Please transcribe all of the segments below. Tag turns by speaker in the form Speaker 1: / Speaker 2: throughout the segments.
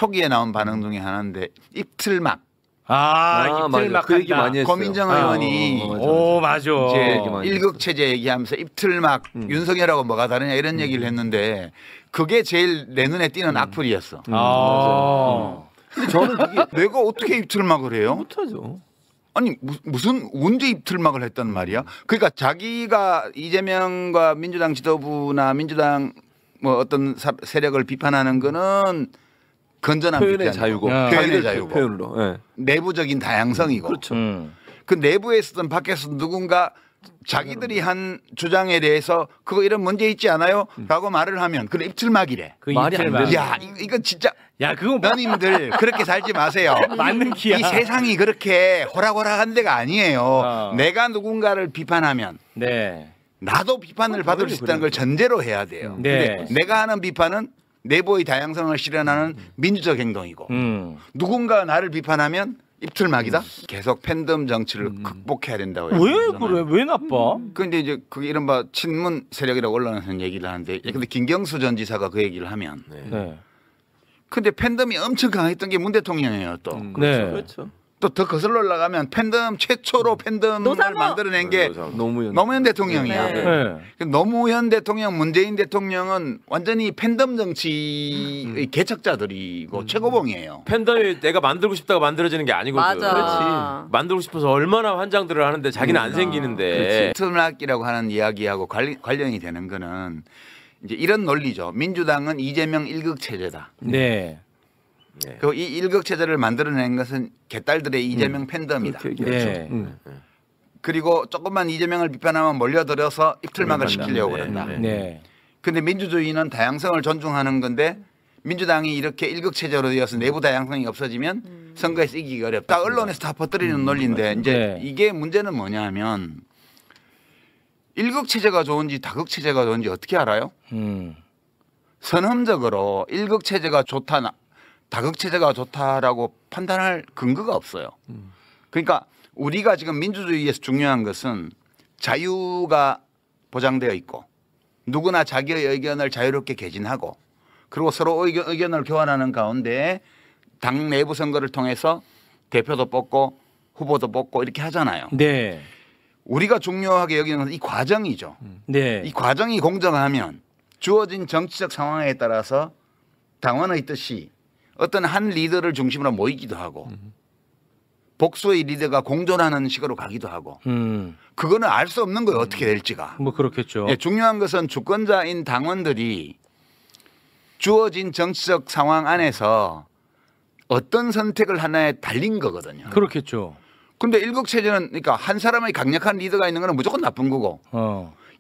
Speaker 1: 초기에 나온 반응 중에 하나인데 입틀막.
Speaker 2: 입틀막
Speaker 3: 그 얘기 많이 했어요.
Speaker 1: 고민정 의원이
Speaker 2: 맞아.
Speaker 1: 이제 일극체제 얘기하면서 입틀막 윤석열하고 뭐가 다르냐 이런 얘기를 했는데 그게 제일 내 눈에 띄는 악플이었어.
Speaker 3: 근데 저는 그게
Speaker 1: 내가 어떻게 입틀막을 해요?
Speaker 3: 못하죠.
Speaker 1: 아니 무슨 언제 입틀막을 했단 말이야? 그러니까 자기가 이재명과 민주당 지도부나 민주당 뭐 어떤 세력을 비판하는 거는 건전한
Speaker 3: 표현의
Speaker 1: 비판이고,
Speaker 3: 자유고
Speaker 1: 표현의 자유고
Speaker 3: 표현으로 네.
Speaker 1: 내부적인 다양성이고
Speaker 3: 그렇죠.
Speaker 1: 그 내부에서든 밖에서든 누군가 자기들이 한 주장에 대해서 그거 이런 문제 있지 않아요? 라고 말을 하면 그래 입틀막이래.
Speaker 2: 그
Speaker 3: 말이 안
Speaker 2: 입틀막.
Speaker 3: 되지.
Speaker 1: 야 이건 진짜
Speaker 2: 그거
Speaker 1: 너님들 그렇게 살지 마세요.
Speaker 2: 맞는 기야.
Speaker 1: 이 세상이 그렇게 호락호락한 데가 아니에요. 내가 누군가를 비판하면
Speaker 2: 네.
Speaker 1: 나도 비판을 받을 수 있다는 걸 전제로 해야 돼요.
Speaker 2: 네.
Speaker 1: 근데 내가 하는 비판은 내부의 다양성을 실현하는 민주적 행동이고 누군가 나를 비판하면 입틀막이다. 계속 팬덤 정치를 극복해야 된다고.
Speaker 2: 왜 그래? 왜 나빠?
Speaker 1: 근데 이제 그 이른바 친문 세력이라고 언론에서는 얘기를 하는데 근데 김경수 전 지사가 그 얘기를 하면
Speaker 2: 네.
Speaker 1: 근데 팬덤이 엄청 강했던 게 문 대통령이에요 또.
Speaker 2: 네.
Speaker 3: 그렇죠.
Speaker 1: 또 더 거슬러 올라가면 팬덤 최초로 팬덤을
Speaker 4: 노사모.
Speaker 1: 만들어낸 게 노무현 대통령이야.
Speaker 2: 네.
Speaker 1: 노무현 대통령, 문재인 대통령은 완전히 팬덤 정치의 개척자들이고 최고봉이에요.
Speaker 5: 팬덤이 내가 만들고 싶다고 만들어지는 게 아니거든.
Speaker 4: 맞아.
Speaker 5: 그렇지. 만들고 싶어서 얼마나 환장들을 하는데 자기는 안 생기는데.
Speaker 1: 트락이라고 하는 이야기하고 관련이 되는 거는 이제 이런 논리죠. 민주당은 이재명 일극 체제다.
Speaker 2: 네.
Speaker 1: 그리고 이 일극 체제를 만들어낸 것은 개딸들의 이재명 팬덤이다.
Speaker 2: 네.
Speaker 1: 그리고 조금만 이재명을 비판하면 몰려들어서 입틀막을 시키려고 그런다.
Speaker 2: 네.
Speaker 1: 근데 민주주의는 다양성을 존중하는 건데 민주당이 이렇게 일극 체제로 되어서 내부 다양성이 없어지면 선거에서 이기기 어렵다. 언론에서 다 퍼뜨리는 논리인데 이제
Speaker 2: 네.
Speaker 1: 이게 문제는 뭐냐면 일극 체제가 좋은지 다극 체제가 좋은지 어떻게 알아요? 선험적으로 일극 체제가 좋다, 다극 체제가 좋다라고 판단할 근거가 없어요. 그러니까 우리가 지금 민주주의에서 중요한 것은 자유가 보장되어 있고 누구나 자기의 의견을 자유롭게 개진하고 그리고 서로 의견을 교환하는 가운데 당 내부 선거를 통해서 대표도 뽑고 후보도 뽑고 이렇게 하잖아요.
Speaker 2: 네.
Speaker 1: 우리가 중요하게 여기는 것은 이 과정이죠.
Speaker 2: 네.
Speaker 1: 이 과정이 공정하면 주어진 정치적 상황에 따라서 당원의 뜻이 어떤 한 리더를 중심으로 모이기도 하고 복수의 리더가 공존하는 식으로 가기도 하고 그거는 알 수 없는 거예요. 어떻게 될지가.
Speaker 2: 뭐 그렇겠죠.
Speaker 1: 예, 중요한 것은 주권자인 당원들이 주어진 정치적 상황 안에서 어떤 선택을 하나에 달린 거거든요.
Speaker 2: 그렇겠죠.
Speaker 1: 근데 일극체제는 그러니까 한 사람의 강력한 리더가 있는 거는 무조건 나쁜 거고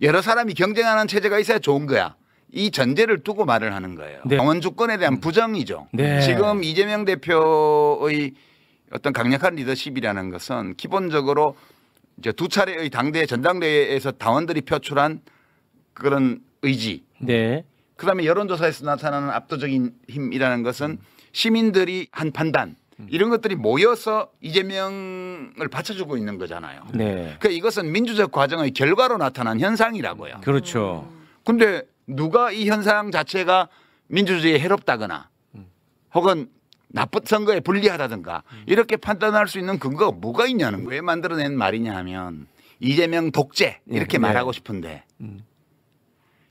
Speaker 1: 여러 사람이 경쟁하는 체제가 있어야 좋은 거야. 이 전제를 두고 말을 하는 거예요.
Speaker 2: 네.
Speaker 1: 당원 주권에 대한 부정이죠.
Speaker 2: 네.
Speaker 1: 지금 이재명 대표의 어떤 강력한 리더십이라는 것은 기본적으로 이제 두 차례의 당대 전당대회에서 당원들이 표출한 그런 의지.
Speaker 2: 네.
Speaker 1: 그다음에 여론조사에서 나타나는 압도적인 힘이라는 것은 시민들이 한 판단 이런 것들이 모여서 이재명을 받쳐주고 있는 거잖아요.
Speaker 2: 네.
Speaker 1: 그러니까 이것은 민주적 과정의 결과로 나타난 현상이라고요.
Speaker 2: 그렇죠.
Speaker 1: 근데 누가 이 현상 자체가 민주주의에 해롭다거나 혹은 나쁜 선거에 불리하다든가 이렇게 판단할 수 있는 근거가 뭐가 있냐는 거예요. 왜 만들어낸 말이냐 하면 이재명 독재 이렇게 말하고 싶은데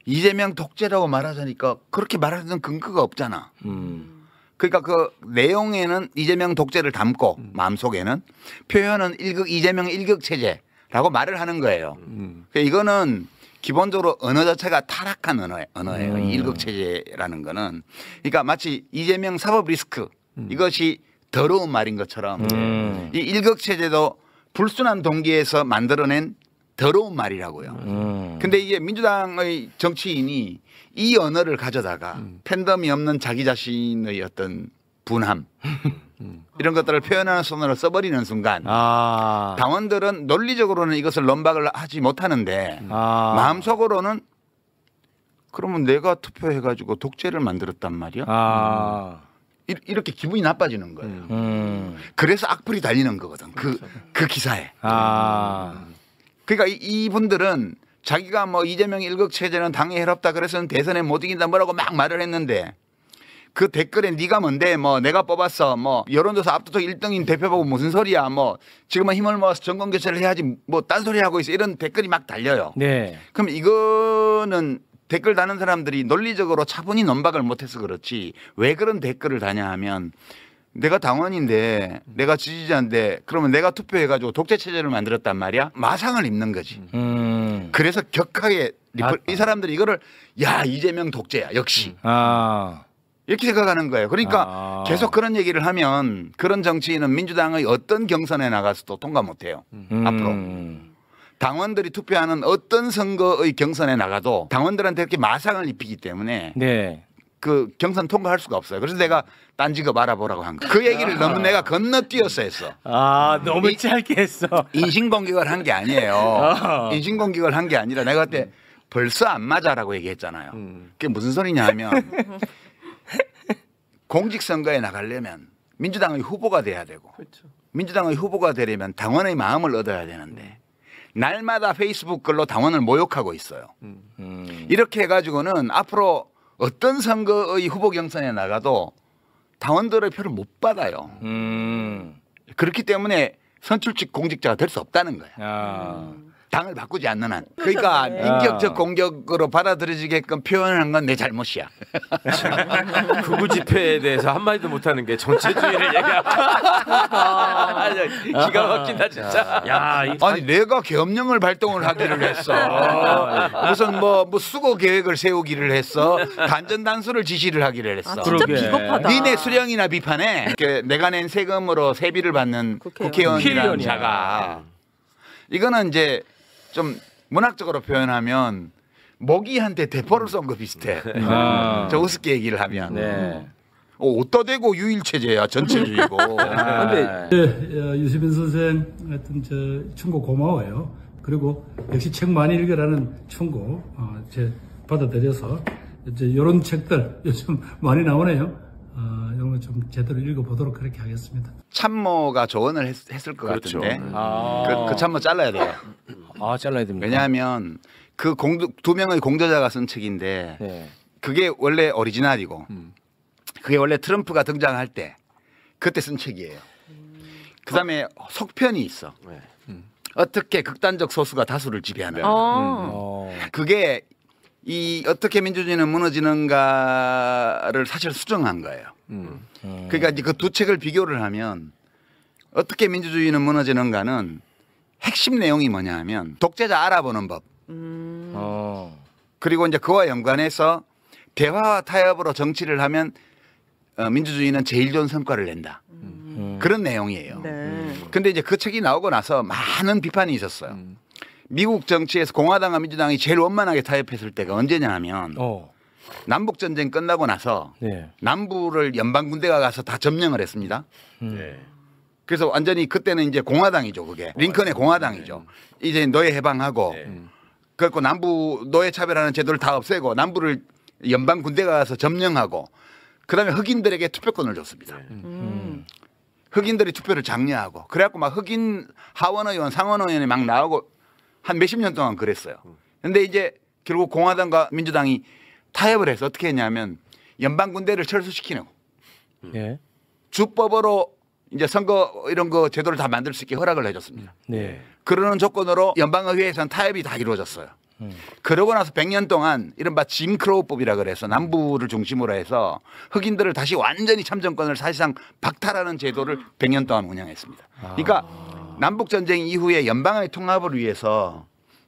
Speaker 1: 이재명 독재라고 말하자니까 그렇게 말하는 근거가 없잖아. 그러니까 그 내용에는 이재명 독재를 담고 마음속에는 표현은 이재명 일극 체제라고 말을 하는 거예요. 그러니까 이거는 기본적으로 언어 자체가 타락한 언어예요. 이 일극 체제라는 거는. 그러니까 마치 이재명 사법 리스크 이것이 더러운 말인 것처럼 이 일극 체제도 불순한 동기에서 만들어낸 더러운 말이라고요. 근데 이게 민주당의 정치인이 이 언어를 가져다가 팬덤이 없는 자기 자신의 어떤 분함 이런 것들을 표현하는 손으로 써버리는 순간 당원들은 논리적으로는 이것을 논박을 하지 못하는데 마음속으로는 그러면 내가 투표해가지고 독재를 만들었단 말이야. 이렇게 기분이 나빠지는 거예요. 그래서 악플이 달리는 거거든. 그 기사에. 그러니까 이분들은 자기가 뭐 이재명 일극 체제는 당에 해롭다 그래서는 대선에 못 이긴다 뭐라고 막 말을 했는데 그 댓글에 네가 뭔데 뭐 내가 뽑았어 뭐 여론조사 압도적 1등인 대표 보고 무슨 소리야 뭐 지금은 힘을 모아서 정권 교체를 해야지 뭐 딴소리 하고 있어 이런 댓글이 막 달려요.
Speaker 2: 네.
Speaker 1: 그럼 이거는 댓글 다는 사람들이 논리적으로 차분히 논박을 못해서 그렇지 왜 그런 댓글을 다냐 하면 내가 당원인데 내가 지지자인데 그러면 내가 투표해가지고 독재 체제를 만들었단 말이야 마상을 입는 거지. 그래서 격하게 이 사람들이 이거를 야 이재명 독재야 역시 이렇게 생각하는 거예요. 그러니까 계속 그런 얘기를 하면 그런 정치인은 민주당의 어떤 경선에 나가서도 통과 못해요. 앞으로 당원들이 투표하는 어떤 선거의 경선에 나가도 당원들한테 이렇게 마상을 입히기 때문에
Speaker 2: 네.
Speaker 1: 그 경선 통과할 수가 없어요. 그래서 내가 딴 직업 알아보라고 한 거예요. 그 얘기를 너무 내가 건너뛰어서 했어.
Speaker 2: 너무 짧게 했어.
Speaker 1: 인신공격을 한 게 아니에요. 인신공격을 한 게 아니라 내가 그때 벌써 안 맞아라고 얘기했잖아요. 그게 무슨 소리냐 하면 공직선거에 나가려면 민주당의 후보가 돼야 되고 민주당의 후보가 되려면 당원의 마음을 얻어야 되는데 날마다 페이스북 글로 당원을 모욕하고 있어요. 이렇게 해가지고는 앞으로 어떤 선거의 후보 경선에 나가도 당원들의 표를 못 받아요. 그렇기 때문에 선출직 공직자가 될 수 없다는 거야. 당을 바꾸지 않는 한. 그러니까 인격적 공격으로 받아들여지게끔 표현한 건 내 잘못이야.
Speaker 5: 극우 집회에 대해서 한마디도 못하는 게 정체주의를 얘기하고 기가 막힌다 진짜.
Speaker 1: 아니 내가 계엄령을 발동을 하기를 했어. 무슨 뭐 수거 계획을 세우기를 했어. 단전단수를 지시를 하기를 했어.
Speaker 4: 진짜 비겁하다.
Speaker 1: 니네 수령이나 비판해. 이렇게 내가 낸 세금으로 세비를 받는 국회의원이라는 자가. 이거는 이제 좀 문학적으로 표현하면 모기한테 대포를 쏜 거 비슷해. 저 우습게 얘기를 하면.
Speaker 2: 네.
Speaker 1: 어디다 대고 유일체제야 전체주의고.
Speaker 6: 유시민 선생 하여튼 저 충고 고마워요. 그리고 역시 책 많이 읽으라는 충고 제 받아들여서 이제 이런 책들 요즘 많이 나오네요. 이런 거 좀 제대로 읽어보도록 그렇게 하겠습니다.
Speaker 1: 참모가 조언을 했을 것
Speaker 5: 그렇죠.
Speaker 1: 같은데 그 참모 잘라야 돼요.
Speaker 2: 잘라야 됩니다.
Speaker 1: 왜냐하면 그 두 명의 공저자가 쓴 책인데
Speaker 2: 네.
Speaker 1: 그게 원래 오리지널이고 그게 원래 트럼프가 등장할 때 그때 쓴 책이에요. 그다음에 속편이 있어. 어떻게 극단적 소수가 다수를 지배하는 그게 이 어떻게 민주주의는 무너지는가를 사실 수정한 거예요. 그러니까 이제 그 두 책을 비교를 하면 어떻게 민주주의는 무너지는가는 핵심 내용이 뭐냐 하면 독재자 알아보는 법. 그리고 이제 그와 연관해서 대화와 타협으로 정치를 하면 민주주의는 제일 좋은 성과를 낸다. 그런 내용이에요. 근데 이제 그 책이 나오고 나서 많은 비판이 있었어요. 미국 정치에서 공화당과 민주당이 제일 원만하게 타협했을 때가 언제냐 하면 남북전쟁 끝나고 나서 남부를 연방군대가 가서 다 점령을 했습니다. 그래서 완전히 그때는 이제 공화당이죠. 그게 링컨의 공화당이죠. 이제 노예 해방하고 그래갖고 남부 노예 차별하는 제도를 다 없애고 남부를 연방군대가 가서 점령하고 그다음에 흑인들에게 투표권을 줬습니다. 흑인들이 투표를 장려하고 그래갖고 막 흑인 하원의원 상원의원이 막 나오고 한 몇십 년 동안 그랬어요. 근데 이제 결국 공화당과 민주당이 타협을 해서 어떻게 했냐면 연방군대를 철수시키는 주법으로 이제 선거 이런 거 제도를 다 만들 수 있게 허락을 해줬습니다. 그러는 조건으로 연방의회에서는 타협이 다 이루어졌어요. 그러고 나서 100년 동안 이른바 짐크로우법이라 그래서 남부를 중심으로 해서 흑인들을 다시 완전히 참정권을 사실상 박탈하는 제도를 100년 동안 운영했습니다. 그러니까 남북전쟁 이후에 연방의 통합을 위해서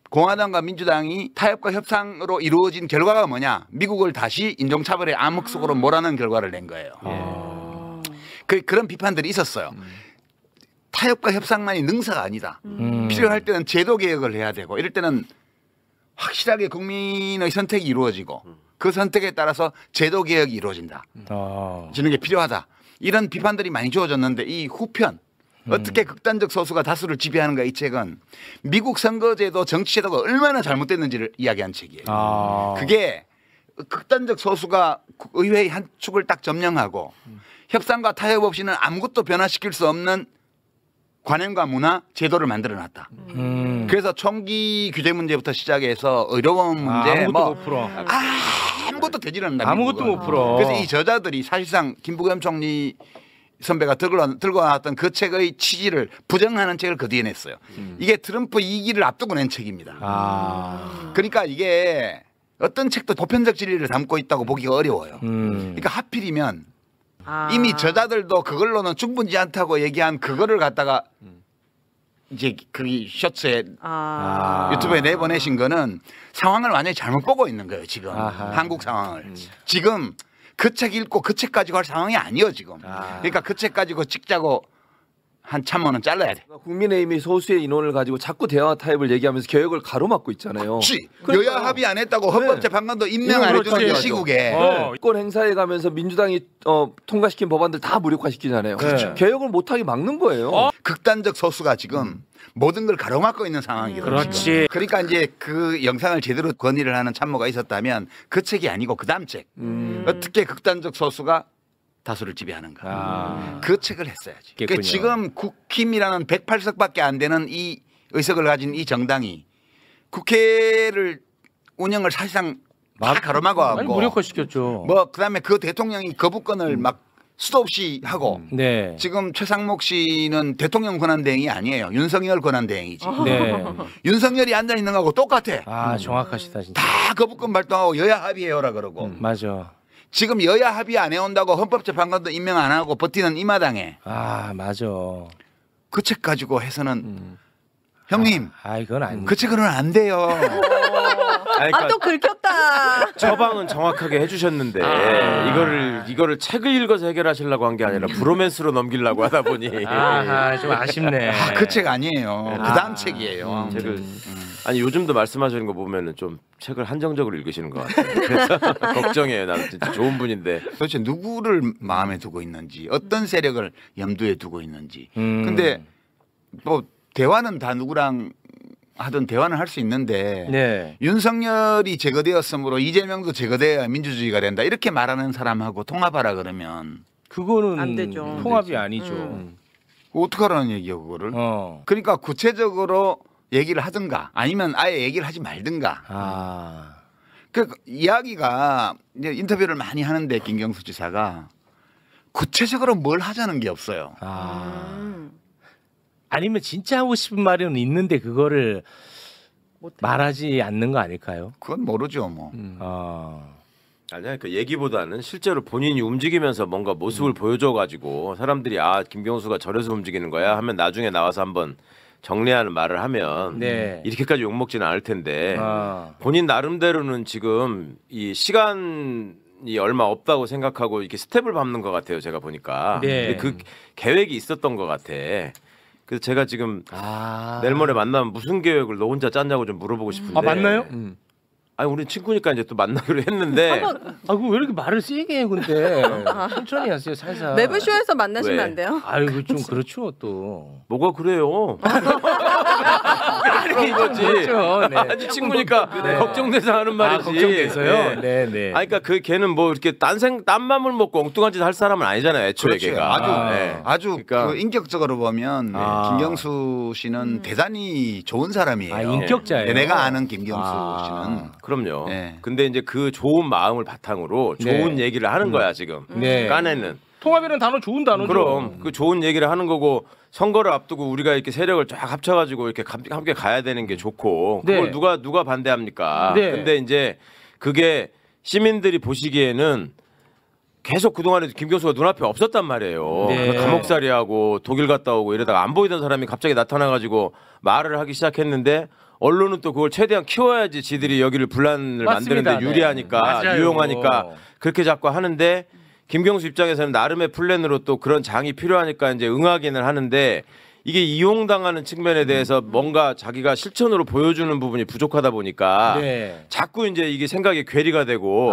Speaker 1: 공화당과 민주당이 타협과 협상으로 이루어진 결과가 뭐냐. 미국을 다시 인종차별의 암흑 속으로 몰아넣은 결과를 낸 거예요. 그런 비판들이 있었어요. 타협과 협상만이 능사가 아니다. 필요할 때는 제도 개혁을 해야 되고 이럴 때는 확실하게 국민의 선택이 이루어지고 그 선택에 따라서 제도 개혁이 이루어진다. 지는 게 필요하다. 이런 비판들이 많이 주어졌는데 이 후편 어떻게 극단적 소수가 다수를 지배하는가 이 책은 미국 선거제도 정치제도가 얼마나 잘못됐는지를 이야기한 책이에요. 그게 극단적 소수가 의회의 한 축을 딱 점령하고 협상과 타협 없이는 아무것도 변화시킬 수 없는 관행과 문화, 제도를 만들어놨다. 그래서 총기 규제 문제부터 시작해서 의료원 문제,
Speaker 2: 아무것도 못 풀어.
Speaker 1: 아무것도 되지는 않는다.
Speaker 2: 아무것도
Speaker 1: 미국은.
Speaker 2: 못 풀어.
Speaker 1: 그래서 이 저자들이 사실상 김부겸 총리 선배가 들고 나왔던 그 책의 취지를 부정하는 책을 그 뒤에 냈어요. 이게 트럼프 2기를 앞두고 낸 책입니다. 그러니까 이게 어떤 책도 보편적 진리를 담고 있다고 보기가 어려워요. 그러니까 하필이면 이미 저자들도 그걸로는 충분치 않다고 얘기한 그거를 갖다가 이제 그 셔츠에 유튜브에 내보내신 거는 상황을 완전히 잘못 보고 있는 거예요. 지금 한국 상황을. 지금 그 책 읽고 그 책 가지고 할 상황이 아니에요. 지금. 그러니까 그 책 가지고 찍자고 한 참모는 잘라야 돼.
Speaker 3: 국민의힘이 소수의 인원을 가지고 자꾸 대화 타협을 얘기하면서 개혁을 가로막고 있잖아요.
Speaker 1: 그렇지.
Speaker 3: 그러니까.
Speaker 1: 여야 합의 안 했다고 헌법재판관도 임명 안 해주는 이 시국에.
Speaker 3: 이권 행사에 가면서 민주당이 통과시킨 법안들 다 무력화시키잖아요.
Speaker 2: 그렇죠.
Speaker 3: 개혁을 못하게 막는 거예요.
Speaker 1: 극단적 소수가 지금 모든 걸 가로막고 있는 상황이거든요.
Speaker 2: 그렇지.
Speaker 1: 그러니까 이제 그 영상을 제대로 건의를 하는 참모가 있었다면 그 책이 아니고 그 다음 책. 어떻게 극단적 소수가 다수를 지배하는가. 그 책을 했어야지. 그러니까
Speaker 2: 있겠군요.
Speaker 1: 지금 국힘이라는 108석밖에 안 되는 이 의석을 가진 이 정당이 국회를 운영을 사실상 다 가로막아
Speaker 2: 아니
Speaker 1: 갖고
Speaker 2: 무력화시켰죠.
Speaker 1: 뭐 그다음에 그 대통령이 거부권을 막 수도 없이 하고
Speaker 2: 네.
Speaker 1: 지금 최상목 씨는 대통령 권한 대행이 아니에요. 윤석열 권한 대행이지.
Speaker 2: 네.
Speaker 1: 윤석열이 앉아 있는 거하고 똑같아.
Speaker 2: 아 정확하시다 진짜.
Speaker 1: 다 거부권 발동하고 여야 합의해요라 그러고.
Speaker 2: 맞아.
Speaker 1: 지금 여야 합의 안 해온다고 헌법재판관도 임명 안 하고 버티는 이 마당에
Speaker 2: 아 맞아.
Speaker 1: 그 책 가지고 해서는 형님
Speaker 2: 아 이건 아니.
Speaker 1: 그 책으로는 안 돼요.
Speaker 5: 아니, 그러니까
Speaker 4: 또 긁혔다.
Speaker 5: 처방은 정확하게 해주셨는데 이거를 책을 읽어서 해결하시려고 한 게 아니라 브로맨스로 넘기려고 하다 보니
Speaker 2: 아하 좀 아쉽네.
Speaker 1: 그 책 아니에요. 그 다음 책이에요.
Speaker 5: 책을 아니 요즘도 말씀하시는 거 보면은 좀 책을 한정적으로 읽으시는 것 같아요. 그래서 걱정이에요. 나는 진짜 좋은 분인데
Speaker 1: 도대체 누구를 마음에 두고 있는지 어떤 세력을 염두에 두고 있는지. 근데 뭐 대화는 다 누구랑 하든 대화는 할 수 있는데
Speaker 2: 네.
Speaker 1: 윤석열이 제거되었으므로 이재명도 제거되어야 민주주의가 된다 이렇게 말하는 사람하고 통합하라 그러면
Speaker 2: 그거는
Speaker 4: 안 되죠.
Speaker 2: 통합이 아니죠.
Speaker 1: 어떡하라는 얘기야 그거를. 그러니까 구체적으로 얘기를 하든가 아니면 아예 얘기를 하지 말든가.
Speaker 2: 아.
Speaker 1: 그 이야기가 이제 인터뷰를 많이 하는데 김경수 지사가 구체적으로 뭘 하자는 게 없어요.
Speaker 2: 아니면 진짜 하고 싶은 말은 있는데 그거를 말하지 않는 거 아닐까요?
Speaker 1: 그건 모르죠 뭐.
Speaker 5: 아니야 그 얘기보다는 실제로 본인이 움직이면서 뭔가 모습을 보여줘가지고 사람들이 아 김경수가 저래서 움직이는 거야 하면 나중에 나와서 한번 정리하는 말을 하면
Speaker 2: 네.
Speaker 5: 이렇게까지 욕먹지는 않을 텐데 본인 나름대로는 지금 이 시간이 얼마 없다고 생각하고 이렇게 스텝을 밟는 것 같아요 제가 보니까.
Speaker 2: 네.
Speaker 5: 근데 그 계획이 있었던 것 같아. 그래서 제가 지금 내일 모레 만나면 무슨 계획을 너 혼자 짰냐고 좀 물어보고 싶은데.
Speaker 2: 아 맞나요?
Speaker 5: 아니 우리 친구니까 이제 또 만나기로 했는데.
Speaker 2: 아 그 왜 이렇게 말을 세게 해 근데 천천히 하세요 살살.
Speaker 4: 매블쇼에서 만나시면
Speaker 5: 왜?
Speaker 4: 안 돼요?
Speaker 2: 아이고 좀 그렇죠 또.
Speaker 5: 뭐가 그래요? 그런 거지.
Speaker 2: 그렇죠. 네.
Speaker 5: 아니 친구니까
Speaker 2: 네.
Speaker 5: 걱정돼서 하는 말이지.
Speaker 2: 걱정돼서요.
Speaker 5: 네.
Speaker 2: 네.
Speaker 5: 아니 그러니까 그 걔는 뭐 이렇게 딴 맘을 먹고 엉뚱한 짓 할 사람은 아니잖아요. 애초에
Speaker 1: 그렇지.
Speaker 5: 걔가.
Speaker 1: 아주
Speaker 5: 네.
Speaker 1: 아주
Speaker 5: 그러니까.
Speaker 1: 그 인격적으로 보면 김경수 씨는 대단히 좋은 사람이에요.
Speaker 2: 아 인격자예요.
Speaker 1: 네, 내가 아는 김경수 씨는.
Speaker 5: 그럼요.
Speaker 1: 네.
Speaker 5: 근데 이제 그 좋은 마음을 바탕으로 좋은
Speaker 2: 네.
Speaker 5: 얘기를 하는 거야 지금.
Speaker 2: 네.
Speaker 5: 까내는.
Speaker 2: 통합이라는 단어 좋은 단어죠.
Speaker 5: 그럼 그 좋은 얘기를 하는 거고 선거를 앞두고 우리가 이렇게 세력을 쫙 합쳐가지고 이렇게 함께 가야 되는 게 좋고 그걸
Speaker 2: 네.
Speaker 5: 누가 반대합니까?
Speaker 2: 네.
Speaker 5: 근데 이제 그게 시민들이 보시기에는 계속 그동안에 김경수가 눈앞에 없었단 말이에요.
Speaker 2: 네.
Speaker 5: 그래서 감옥살이하고 독일 갔다 오고 이러다가 안 보이던 사람이 갑자기 나타나가지고 말을 하기 시작했는데 언론은 또 그걸 최대한 키워야지 지들이 여기를 분란을
Speaker 2: 맞습니다.
Speaker 5: 만드는데 유리하니까
Speaker 2: 맞아요.
Speaker 5: 유용하니까 그렇게 자꾸 하는데 김경수 입장에서는 나름의 플랜으로 또 그런 장이 필요하니까 이제 응하기는 하는데 이게 이용당하는 측면에 대해서 뭔가 자기가 실천으로 보여주는 부분이 부족하다 보니까
Speaker 2: 네.
Speaker 5: 자꾸 이제 이게 생각이 괴리가 되고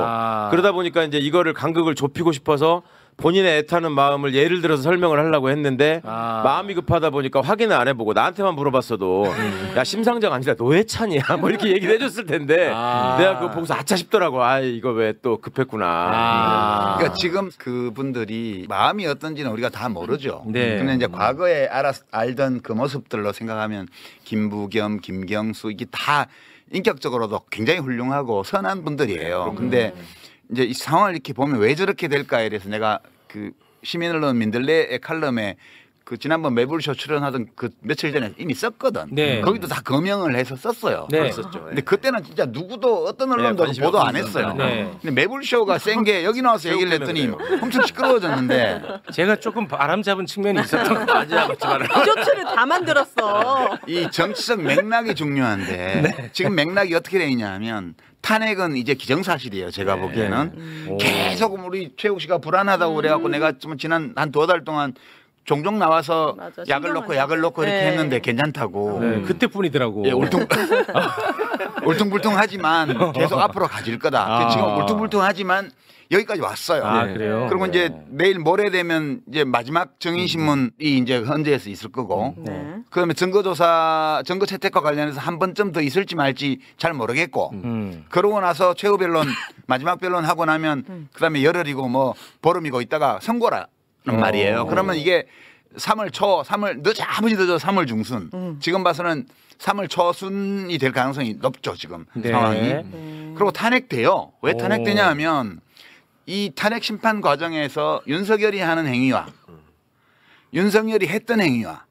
Speaker 5: 그러다 보니까 이제 이거를 간극을 좁히고 싶어서 본인의 애타는 마음을 예를 들어서 설명을 하려고 했는데 마음이 급하다 보니까 확인을 안 해보고 나한테만 물어봤어도 야 심상정 아니라 노회찬이야 뭐 이렇게 얘기를 해줬을 텐데 내가 그거 보고서 아차 싶더라고. 아 이거 왜 또 급했구나.
Speaker 1: 그러니까 지금 그분들이 마음이 어떤지는 우리가 다 모르죠.
Speaker 2: 네.
Speaker 1: 근데 이제 과거에 알던 그 모습들로 생각하면 김부겸, 김경수 이게 다 인격적으로도 굉장히 훌륭하고 선한 분들이에요. 근데 이제 이 상황을 이렇게 보면 왜 저렇게 될까에 대해서 내가 그 시민언론 민들레의 칼럼에 그 지난번 매불쇼 출연하던 그 며칠 전에 이미 썼거든.
Speaker 2: 네.
Speaker 1: 거기도 다 검명을 해서 썼어요.
Speaker 2: 네.
Speaker 1: 근데 그때는 진짜 누구도 어떤 언론도
Speaker 5: 관심이
Speaker 1: 보도 안
Speaker 5: 없었어요.
Speaker 1: 했어요.
Speaker 2: 네.
Speaker 1: 근데 매불쇼가 센 게 여기 나와서 얘기를 했더니 엄청 시끄러워졌는데
Speaker 2: 제가 조금 바람 잡은 측면이 있었던 거 맞아요.
Speaker 4: 디저트를 다 만들었어.
Speaker 1: 이 정치적 맥락이 중요한데 지금 맥락이 어떻게 돼 있냐면 탄핵은 이제 기정사실이에요. 제가 보기에는 계속 우리 최욱 씨가 불안하다고 그래갖고 내가 좀 지난 한 2달 동안 종종 나와서
Speaker 4: 맞아,
Speaker 1: 약을 넣고
Speaker 4: 신경
Speaker 1: 약을 넣고 이렇게
Speaker 4: 네.
Speaker 1: 했는데 괜찮다고.
Speaker 2: 네, 그때뿐이더라고.
Speaker 1: 예, 울퉁불퉁하지만 계속 앞으로 가질 거다.
Speaker 2: 아.
Speaker 1: 지금 울퉁불퉁하지만 여기까지 왔어요.
Speaker 2: 아, 그래요?
Speaker 1: 그리고 이제 내일 모레 되면 이제 마지막 정인신문이 이제 헌재에서 있을 거고.
Speaker 4: 네.
Speaker 1: 그다음에 증거 채택과 관련해서 한 번쯤 더 있을지 말지 잘 모르겠고. 그러고 나서 최후 변론 마지막 변론 하고 나면 그다음에 열흘이고 뭐 보름이고 있다가 선고라는 말이에요. 그러면 이게 3월 초, 아무리 늦어도 3월 중순. 지금 봐서는 3월 초순이 될 가능성이 높죠 지금
Speaker 2: 네.
Speaker 1: 상황이. 그리고 탄핵돼요. 왜
Speaker 2: 오.
Speaker 1: 탄핵되냐 하면 이 탄핵 심판 과정에서 윤석열이 하는 행위와 윤석열이 했던 행위와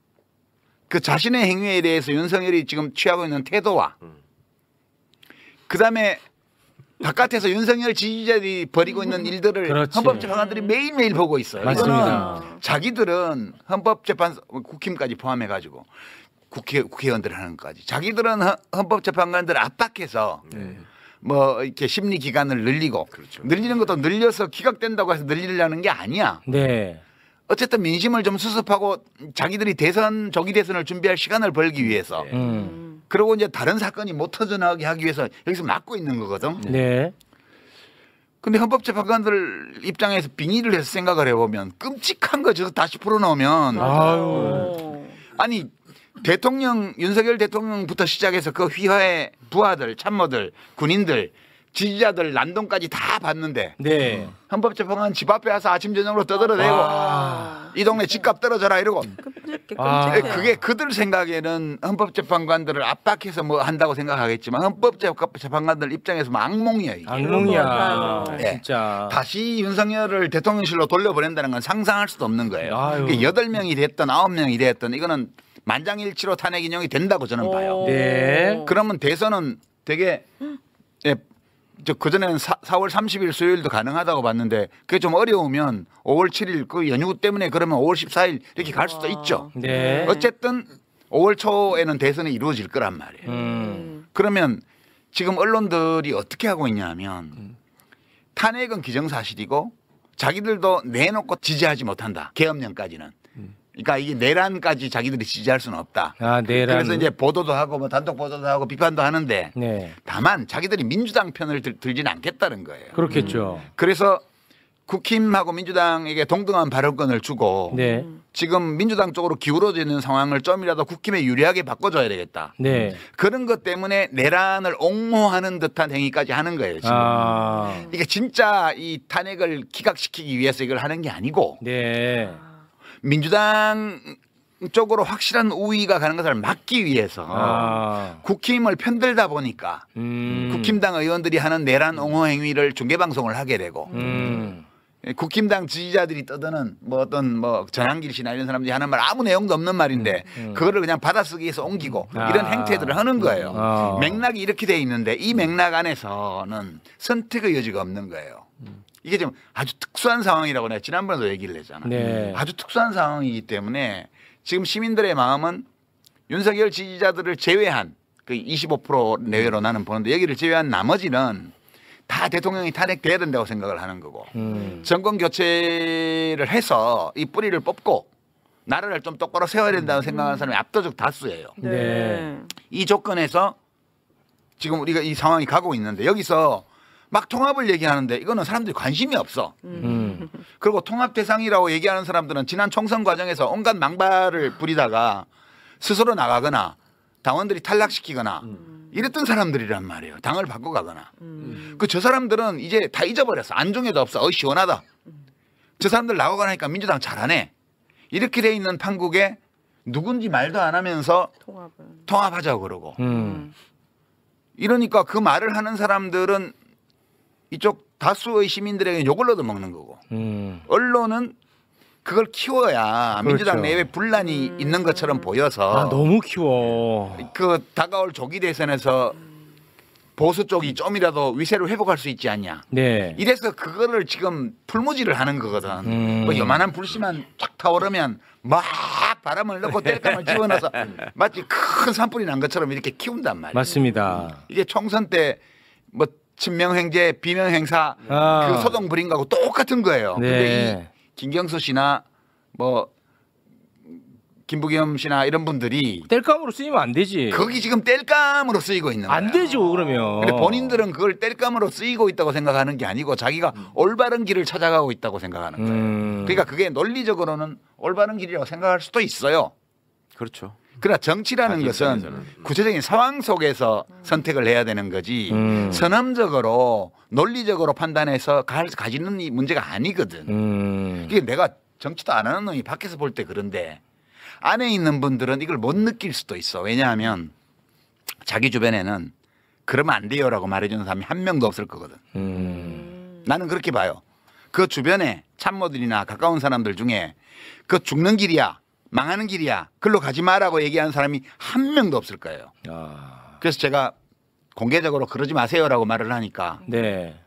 Speaker 1: 그 자신의 행위에 대해서 윤석열이 지금 취하고 있는 태도와 그다음에 바깥에서 윤석열 지지자들이 벌이고 있는 일들을
Speaker 2: 그렇지.
Speaker 1: 헌법재판관들이 매일매일 보고 있어요.
Speaker 2: 맞습니다.
Speaker 1: 이거는 자기들은 헌법재판소 국힘까지 포함해가지고 국회의원들 하는 것까지 자기들은 헌법재판관들을 압박해서 뭐 이렇게 심리 기간을 늘리고 늘리는 것도 늘려서 기각된다고 해서 늘리려는 게 아니야.
Speaker 2: 네.
Speaker 1: 어쨌든 민심을 좀 수습하고 자기들이 조기 대선을 준비할 시간을 벌기 위해서 그리고 이제 다른 사건이 못 터져나가게 하기 위해서 여기서 막고 있는 거거든.
Speaker 2: 네.
Speaker 1: 근데 헌법재판관들 입장에서 빙의를 해서 생각을 해보면 끔찍한 거 저거 다시 풀어놓으면 아니 윤석열 대통령부터 시작해서 그 휘하의 부하들, 참모들, 군인들, 지지자들, 난동까지 다 봤는데
Speaker 2: 네.
Speaker 1: 헌법재판관 집 앞에 와서 아침 저녁으로 떠들어대고 이 동네 집값 떨어져라 이러고 그게 그들 생각에는 헌법재판관들을 압박해서 뭐 한다고 생각하겠지만 헌법재판관들 입장에서 뭐 악몽이야 이게.
Speaker 2: 악몽이야.
Speaker 1: 네.
Speaker 2: 진짜.
Speaker 1: 다시 윤석열을 대통령실로 돌려보낸다는 건 상상할 수도 없는 거예요.
Speaker 2: 아유.
Speaker 1: 8명이 됐든 9명이 됐든 이거는 만장일치로 탄핵 인용이 된다고 저는 봐요.
Speaker 2: 네.
Speaker 1: 그러면 대선은 되게 저 그전에는 4월 30일 수요일도 가능하다고 봤는데 그게 좀 어려우면 5월 7일 그 연휴 때문에 그러면 5월 14일 이렇게 갈 수도 있죠.
Speaker 2: 네.
Speaker 1: 어쨌든 5월 초에는 대선이 이루어질 거란 말이에요. 그러면 지금 언론들이 어떻게 하고 있냐면 탄핵은 기정사실이고 자기들도 내놓고 지지하지 못한다. 계엄령까지는. 그러니까 이게 내란까지 자기들이 지지할 수는 없다.
Speaker 2: 아, 내란.
Speaker 1: 그래서 이제 보도도 하고 뭐 단독 보도도 하고 비판도 하는데
Speaker 2: 네.
Speaker 1: 다만 자기들이 민주당 편을 들지는 않겠다는 거예요.
Speaker 2: 그렇겠죠.
Speaker 1: 그래서 국힘하고 민주당에게 동등한 발언권을 주고
Speaker 2: 네.
Speaker 1: 지금 민주당 쪽으로 기울어져 있는 상황을 좀이라도 국힘에 유리하게 바꿔줘야 되겠다.
Speaker 2: 네.
Speaker 1: 그런 것 때문에 내란을 옹호하는 듯한 행위까지 하는 거예요. 지금. 이게 진짜 이 탄핵을 기각시키기 위해서 이걸 하는 게 아니고
Speaker 2: 네.
Speaker 1: 민주당 쪽으로 확실한 우위가 가는 것을 막기 위해서 국힘을 편들다 보니까 국힘당 의원들이 하는 내란 옹호 행위를 중계방송을 하게 되고 국힘당 지지자들이 떠드는 뭐 어떤 뭐 전한길 씨나 이런 사람들이 하는 말 아무 내용도 없는 말인데 그거를 그냥 받아쓰기해서 옮기고 이런 행태들을 하는 거예요. 맥락이 이렇게 돼 있는데 이 맥락 안에서는 선택의 여지가 없는 거예요. 이게 좀 아주 특수한 상황이라고 내가 지난번에도 얘기를 했잖아.
Speaker 2: 네.
Speaker 1: 아주 특수한 상황이기 때문에 지금 시민들의 마음은 윤석열 지지자들을 제외한 그 25% 내외로 나는 보는데 여기를 제외한 나머지는 다 대통령이 탄핵돼야 된다고 생각을 하는 거고 정권 교체를 해서 이 뿌리를 뽑고 나라를 좀 똑바로 세워야 된다고 생각하는 사람이 압도적 다수예요.
Speaker 2: 네.
Speaker 1: 이 조건에서 지금 우리가 이 상황이 가고 있는데 여기서 막 통합을 얘기하는데 이거는 사람들이 관심이 없어. 그리고 통합 대상이라고 얘기하는 사람들은 지난 총선 과정에서 온갖 망발을 부리다가 스스로 나가거나 당원들이 탈락시키거나 이랬던 사람들이란 말이에요. 당을 바꿔가거나. 저 사람들은 이제 다 잊어버렸어. 안중에도 없어. 시원하다. 저 사람들 나가거나 하니까 민주당 잘하네. 이렇게 돼 있는 판국에 누군지 말도 안 하면서 통합하자고 그러고. 이러니까 그 말을 하는 사람들은 이쪽 다수의 시민들에게 욕을 얻어먹는 거고 언론은 그걸 키워야 민주당 내에 분란이 있는 것처럼 보여서
Speaker 2: 너무 키워.
Speaker 1: 그 다가올 조기 대선에서 보수 쪽이 좀이라도 위세를 회복할 수 있지 않냐.
Speaker 2: 네.
Speaker 1: 이래서 그거를 지금 풀무지를 하는 거거든. 뭐 요만한 불씨만 쫙 타오르면 막 바람을 넣고 땔감을 집어넣어서 마치 큰 산불이 난 것처럼 이렇게 키운단 말이야.
Speaker 2: 맞습니다.
Speaker 1: 이게 총선 때 뭐 친명행제, 비명행사 그 소동 부린 거하고 똑같은 거예요.
Speaker 2: 네.
Speaker 1: 근데 이 김경수 씨나 뭐 김부겸 씨나 이런 분들이
Speaker 2: 땔감으로 쓰이면 안 되지.
Speaker 1: 거기 지금 땔감으로 쓰이고 있는 거야.
Speaker 2: 안 되죠 그러면.
Speaker 1: 근데 본인들은 그걸 땔감으로 쓰이고 있다고 생각하는 게 아니고 자기가 올바른 길을 찾아가고 있다고 생각하는 거예요. 그러니까 그게 논리적으로는 올바른 길이라고 생각할 수도 있어요.
Speaker 5: 그렇죠.
Speaker 1: 그러나 정치라는
Speaker 5: 자기
Speaker 1: 것은
Speaker 5: 입장에서는.
Speaker 1: 구체적인 상황 속에서 선택을 해야 되는 거지 선언적으로 논리적으로 판단해서 가지는 이 문제가 아니거든. 이게 내가 정치도 안 하는 놈이 밖에서 볼 때 그런데 안에 있는 분들은 이걸 못 느낄 수도 있어. 왜냐하면 자기 주변에는 그러면 안 돼요라고 말해주는 사람이 한 명도 없을 거거든. 나는 그렇게 봐요. 그 주변에 참모들이나 가까운 사람들 중에 그 죽는 길이야, 망하는 길이야, 글로 가지 마라고 얘기하는 사람이 한 명도 없을 거예요. 그래서 제가 공개적으로 그러지 마세요라고 말을 하니까
Speaker 2: 네.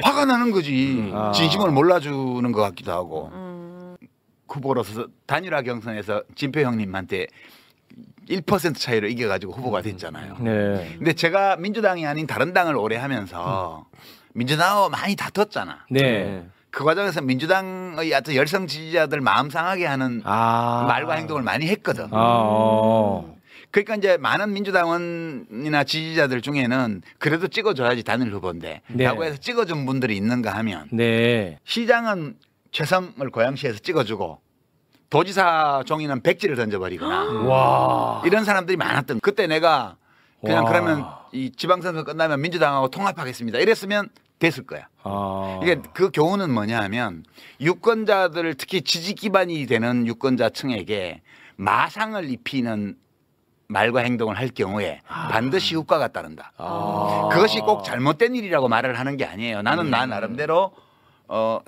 Speaker 1: 화가 나는 거지. 진심을 몰라주는 것 같기도 하고. 후보로서 단일화 경선에서 진표 형님한테 1% 차이로 이겨가지고 후보가 됐잖아요.
Speaker 2: 네.
Speaker 1: 근데 제가 민주당이 아닌 다른 당을 오래 하면서 민주당하고 많이 다퉜잖아.
Speaker 2: 네.
Speaker 1: 그 과정에서 민주당의 하여튼 열성 지지자들 마음 상하게 하는 말과 행동을 많이 했거든. 그러니까 이제 많은 민주당원이나 지지자들 중에는 그래도 찍어줘야지 단일 후보인데
Speaker 2: 네.
Speaker 1: 라고 해서 찍어준 분들이 있는가 하면
Speaker 2: 네.
Speaker 1: 시장은 최성을 고양시에서 찍어주고 도지사 종이는 백지를 던져버리거나
Speaker 2: 와.
Speaker 1: 이런 사람들이 많았던 그때 내가 그냥
Speaker 2: 와.
Speaker 1: 그러면 이 지방선거 끝나면 민주당하고 통합하겠습니다 이랬으면 됐을 거야. 이게 그 교훈은 뭐냐 하면 유권자들 특히 지지 기반이 되는 유권자층에게 마상을 입히는 말과 행동을 할 경우에 반드시 효과가 따른다. 그것이 꼭 잘못된 일이라고 말을 하는 게 아니에요. 나는 나 나름대로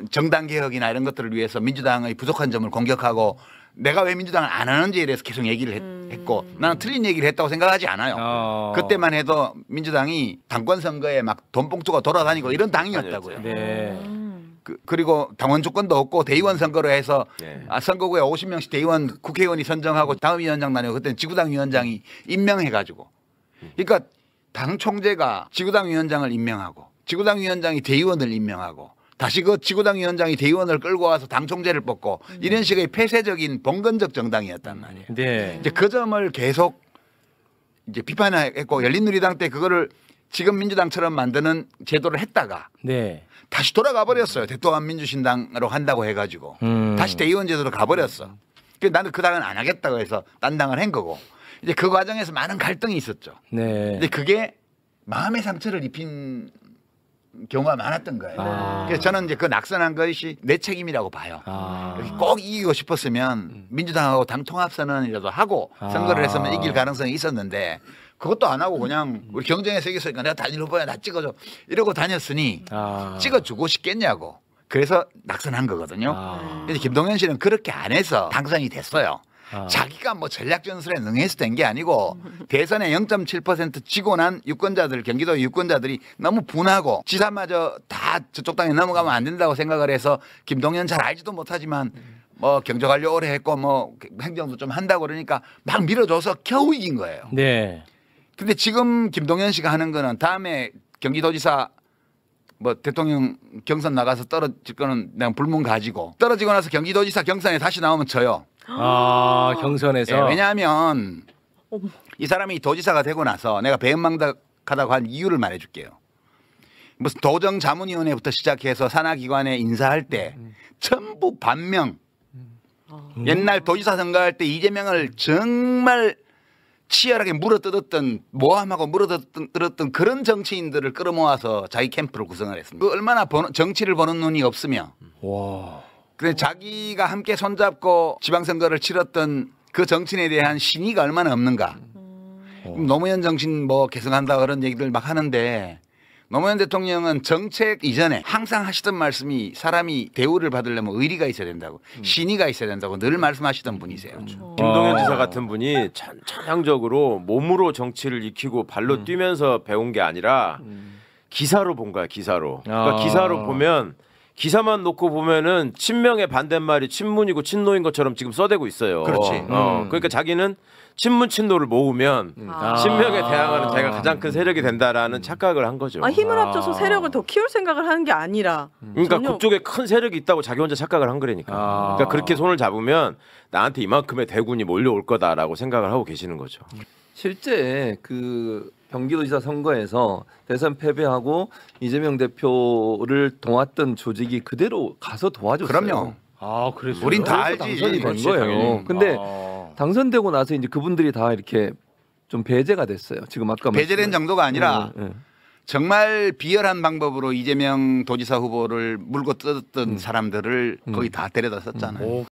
Speaker 1: 정당 개혁이나 이런 것들을 위해서 민주당의 부족한 점을 공격하고 내가 왜 민주당을 안 하는지에 대해서 계속 얘기를 했고 나는 틀린 얘기를 했다고 생각하지 않아요. 그때만 해도 민주당이 당권 선거에 막 돈봉투가 돌아다니고 이런 당이었다고요.
Speaker 2: 네.
Speaker 1: 그리고 당원 주권도 없고 대의원 선거로 해서
Speaker 5: 네.
Speaker 1: 선거구에 50명씩 대의원 국회의원이 선정하고 다음 위원장 다니고 그때는 지구당 위원장이 임명해가지고 그러니까 당 총재가 지구당 위원장을 임명하고 지구당 위원장이 대의원을 임명하고 다시 그 지구당 위원장이 대의원을 끌고 와서 당 총재를 뽑고 이런 식의 폐쇄적인 봉건적 정당이었단 말이에요.
Speaker 2: 네.
Speaker 1: 이제 그 점을 계속 이제 비판했고 열린우리당 때 그거를 지금 민주당처럼 만드는 제도를 했다가
Speaker 2: 네.
Speaker 1: 다시 돌아가 버렸어요. 대통합 민주신당으로 한다고 해가지고 다시 대의원 제도로 가버렸어. 그래서 나는 그 당은 안 하겠다고 해서 딴 당을 한 거고 이제 그 과정에서 많은 갈등이 있었죠.
Speaker 2: 네.
Speaker 1: 근데 그게 마음의 상처를 입힌 경우가 많았던 거예요. 그래서 저는 이제 그 낙선한 것이 내 책임이라고 봐요. 이렇게 꼭 이기고 싶었으면 민주당하고 당 통합 선언이라도 하고 선거를 했으면 이길 가능성이 있었는데 그것도 안 하고 그냥 우리 경쟁에서 이겼으니까 내가 단일 후보야 나 찍어줘 이러고 다녔으니 찍어주고 싶겠냐고. 그래서 낙선한 거거든요. 근데 김동연 씨는 그렇게 안 해서 당선이 됐어요. 자기가 뭐 전략 전술에 능해서 된 게 아니고 대선에 0.7% 지고 난 유권자들 경기도 유권자들이 너무 분하고 지사마저 다 저쪽 당에 넘어가면 안 된다고 생각을 해서 김동연 잘 알지도 못하지만 뭐 경제관료 오래 했고 뭐 행정도 좀 한다고 그러니까 막 밀어줘서 겨우 이긴 거예요.
Speaker 2: 네.
Speaker 1: 근데 지금 김동연 씨가 하는 거는 다음에 경기도지사 뭐 대통령 경선 나가서 떨어질 거는 그냥 불문 가지고 떨어지고 나서 경기도지사 경선에 다시 나오면 져요.
Speaker 2: 경선에서.
Speaker 1: 네, 왜냐하면 이 사람이 도지사가 되고 나서 내가 배은망덕하다고 한 이유를 말해줄게요. 무슨 도정자문위원회부터 시작해서 산하기관에 인사할 때 전부 반명. 옛날 도지사 선거할 때 이재명을 정말 치열하게 물어뜯었던 모함하고 물어뜯었던 그런 정치인들을 끌어모아서 자기 캠프를 구성을 했습니다. 그 얼마나 정치를 보는 눈이 없으며
Speaker 2: 와.
Speaker 1: 그래 자기가 함께 손잡고 지방선거를 치렀던 그 정치인에 대한 신의가 얼마나 없는가. 노무현 정신 뭐 계승한다 그런 얘기들 막 하는데 노무현 대통령은 정책 이전에 항상 하시던 말씀이 사람이 대우를 받으려면 의리가 있어야 된다고 신의가 있어야 된다고 늘 말씀하시던 분이세요.
Speaker 5: 김동연 지사 같은 분이 전향적으로 몸으로 정치를 익히고 발로 뛰면서 배운 게 아니라 기사로 본 거야. 기사로. 그러니까 기사로 보면 기사만 놓고 보면은 친명의 반대말이 친문이고 친노인 것처럼 지금 써대고 있어요.
Speaker 1: 그렇지.
Speaker 5: 그러니까 자기는 친문 친노를 모으면 친명에 대항하는 자기가 가장 큰 세력이 된다라는 착각을 한 거죠.
Speaker 4: 아, 힘을 합쳐서 세력을 더 키울 생각을 하는 게 아니라.
Speaker 5: 그러니까
Speaker 4: 전혀-
Speaker 5: 그쪽에 큰 세력이 있다고 자기 혼자 착각을 한 거라니까. 그러니까 그렇게 손을 잡으면 나한테 이만큼의 대군이 몰려올 거다라고 생각을 하고 계시는 거죠.
Speaker 3: 실제 그 경기도지사 선거에서 대선 패배하고 이재명 대표를 도왔던 조직이 그대로 가서 도와줬어요.
Speaker 1: 그럼요.
Speaker 2: 아, 그래서
Speaker 1: 우린 다
Speaker 3: 그래서
Speaker 1: 알지.
Speaker 3: 당선이 된
Speaker 1: 그렇지,
Speaker 3: 거예요.
Speaker 1: 당연히.
Speaker 3: 근데 당선되고 나서 이제 그분들이 다 이렇게 좀 배제가 됐어요. 지금 아까
Speaker 1: 배제된 정도가 아니라
Speaker 3: 예.
Speaker 1: 정말 비열한 방법으로 이재명 도지사 후보를 물고 뜯었던 사람들을 거의 다 데려다 썼잖아요.